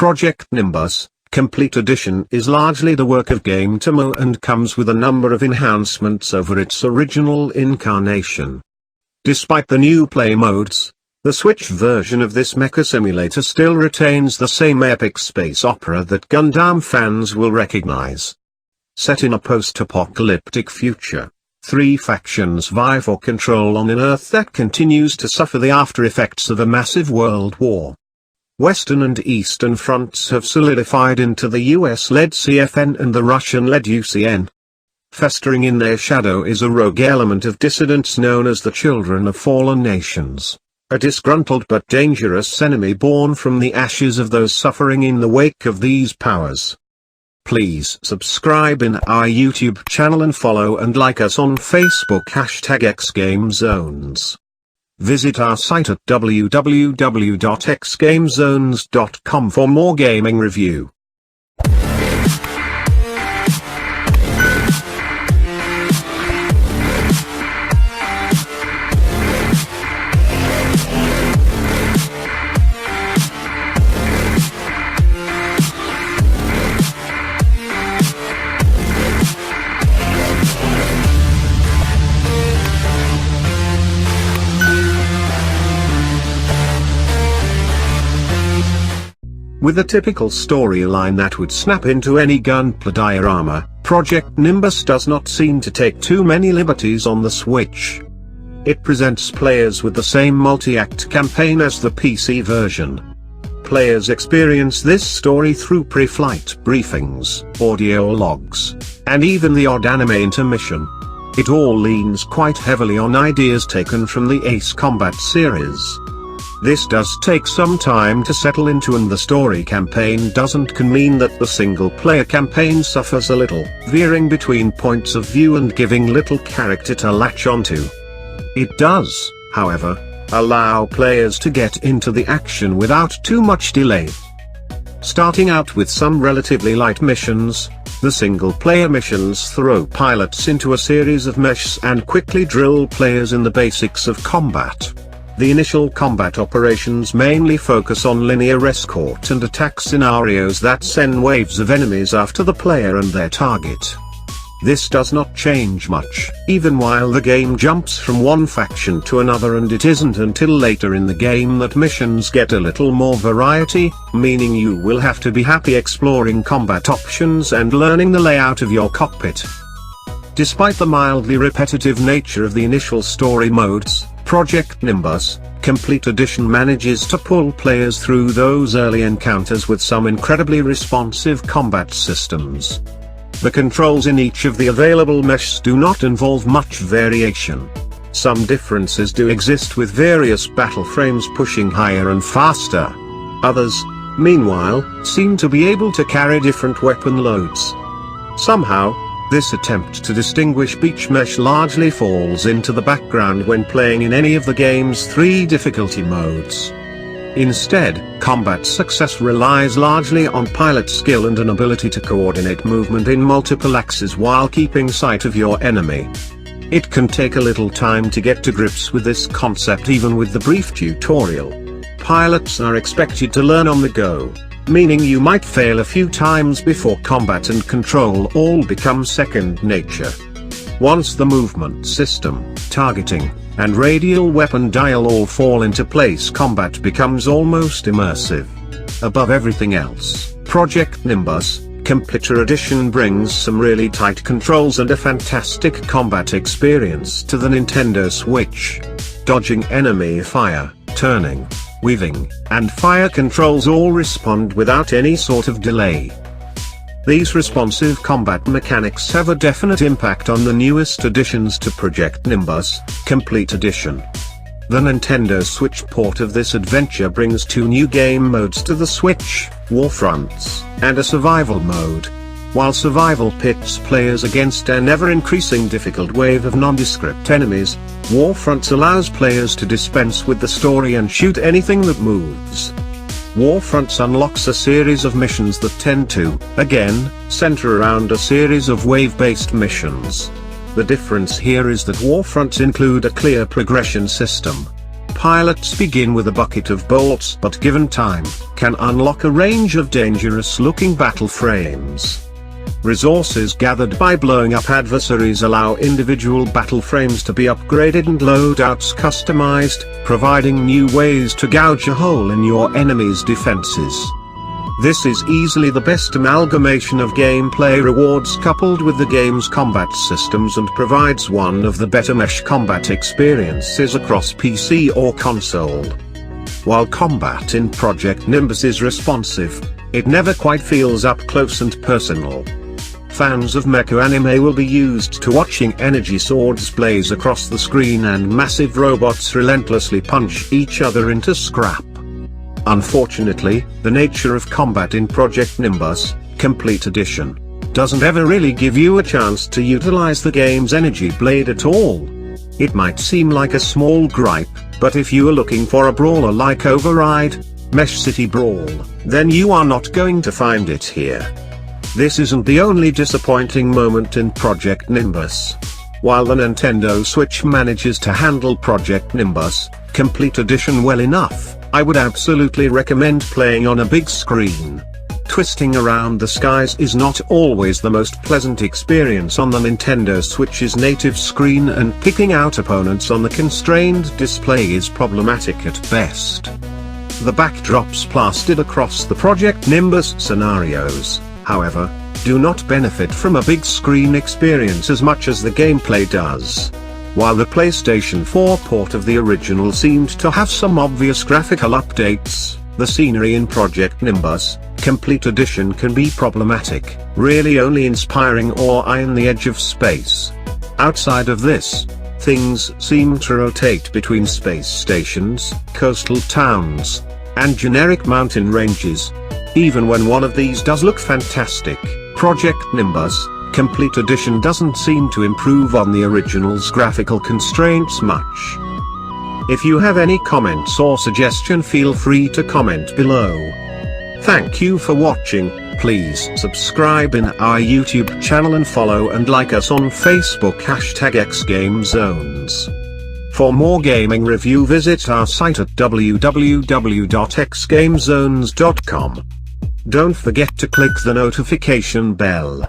Project Nimbus, Complete Edition is largely the work of GameTomo and comes with a number of enhancements over its original incarnation. Despite the new play modes, the Switch version of this mecha simulator still retains the same epic space opera that Gundam fans will recognize. Set in a post-apocalyptic future, 3 factions vie for control on an Earth that continues to suffer the after-effects of a massive world war. Western and Eastern fronts have solidified into the US-led CFN and the Russian-led UCN. Festering in their shadow is a rogue element of dissidents known as the Children of Fallen Nations, a disgruntled but dangerous enemy born from the ashes of those suffering in the wake of these powers. Please subscribe in our YouTube channel and follow and like us on Facebook #xGameZones. Visit our site at www.xgamezones.com for more gaming review. With a typical storyline that would snap into any gunplay diorama, Project Nimbus does not seem to take too many liberties on the Switch. It presents players with the same multi-act campaign as the PC version. Players experience this story through pre-flight briefings, audio logs, and even the odd anime intermission. It all leans quite heavily on ideas taken from the Ace Combat series. This does take some time to settle into, and the story campaign doesn't mean that the single-player campaign suffers a little, veering between points of view and giving little character to latch onto. It does, however, allow players to get into the action without too much delay. Starting out with some relatively light missions, the single-player missions throw pilots into a series of meshes and quickly drill players in the basics of combat. The initial combat operations mainly focus on linear escort and attack scenarios that send waves of enemies after the player and their target. This does not change much, even while the game jumps from one faction to another, and it isn't until later in the game that missions get a little more variety, meaning you will have to be happy exploring combat options and learning the layout of your cockpit. Despite the mildly repetitive nature of the initial story modes, Project Nimbus, Complete Edition manages to pull players through those early encounters with some incredibly responsive combat systems. The controls in each of the available meshes do not involve much variation. Some differences do exist, with various battle frames pushing higher and faster. Others, meanwhile, seem to be able to carry different weapon loads. Somehow, this attempt to distinguish each mesh largely falls into the background when playing in any of the game's 3 difficulty modes. Instead, combat success relies largely on pilot skill and an ability to coordinate movement in multiple axes while keeping sight of your enemy. It can take a little time to get to grips with this concept, even with the brief tutorial. Pilots are expected to learn on the go, meaning you might fail a few times before combat and control all become second nature. Once the movement system, targeting, and radial weapon dial all fall into place, combat becomes almost immersive. Above everything else, Project Nimbus, Complete Edition brings some really tight controls and a fantastic combat experience to the Nintendo Switch. Dodging enemy fire, turning, weaving, and fire controls all respond without any sort of delay. These responsive combat mechanics have a definite impact on the newest additions to Project Nimbus, Complete Edition. The Nintendo Switch port of this adventure brings 2 new game modes to the Switch, Warfronts, and a survival mode. While survival pits players against an ever-increasing difficult wave of nondescript enemies, Warfronts allows players to dispense with the story and shoot anything that moves. Warfronts unlocks a series of missions that tend to, again, center around a series of wave-based missions. The difference here is that Warfronts include a clear progression system. pilots begin with a bucket of bolts but given time, can unlock a range of dangerous-looking battle frames. Resources gathered by blowing up adversaries allow individual battle frames to be upgraded and loadouts customized, providing new ways to gouge a hole in your enemy's defenses. This is easily the best amalgamation of gameplay rewards coupled with the game's combat systems and provides one of the better mesh combat experiences across PC or console. While combat in Project Nimbus is responsive, it never quite feels up close and personal. Fans of mecha anime will be used to watching energy swords blaze across the screen and massive robots relentlessly punch each other into scrap. Unfortunately, the nature of combat in Project Nimbus, Complete Edition, doesn't ever really give you a chance to utilize the game's energy blade at all. It might seem like a small gripe, but if you are looking for a brawler like Override, Mesh City Brawl, then you are not going to find it here. This isn't the only disappointing moment in Project Nimbus. While the Nintendo Switch manages to handle Project Nimbus, Complete Edition well enough, I would absolutely recommend playing on a big screen. Twisting around the skies is not always the most pleasant experience on the Nintendo Switch's native screen, and picking out opponents on the constrained display is problematic at best. The backdrops plastered across the Project Nimbus scenarios, however, do not benefit from a big screen experience as much as the gameplay does. While the PlayStation 4 port of the original seemed to have some obvious graphical updates, the scenery in Project Nimbus, Complete Edition can be problematic, really only inspiring awe in the edge of space. Outside of this, things seem to rotate between space stations, coastal towns, and generic mountain ranges. Even when one of these does look fantastic, Project Nimbus, Complete Edition doesn't seem to improve on the original's graphical constraints much. If you have any comments or suggestion, feel free to comment below. Thank you for watching. Please subscribe in our YouTube channel and follow and like us on Facebook #xGameZones. For more gaming review, visit our site at www.xgamezones.com. Don't forget to click the notification bell.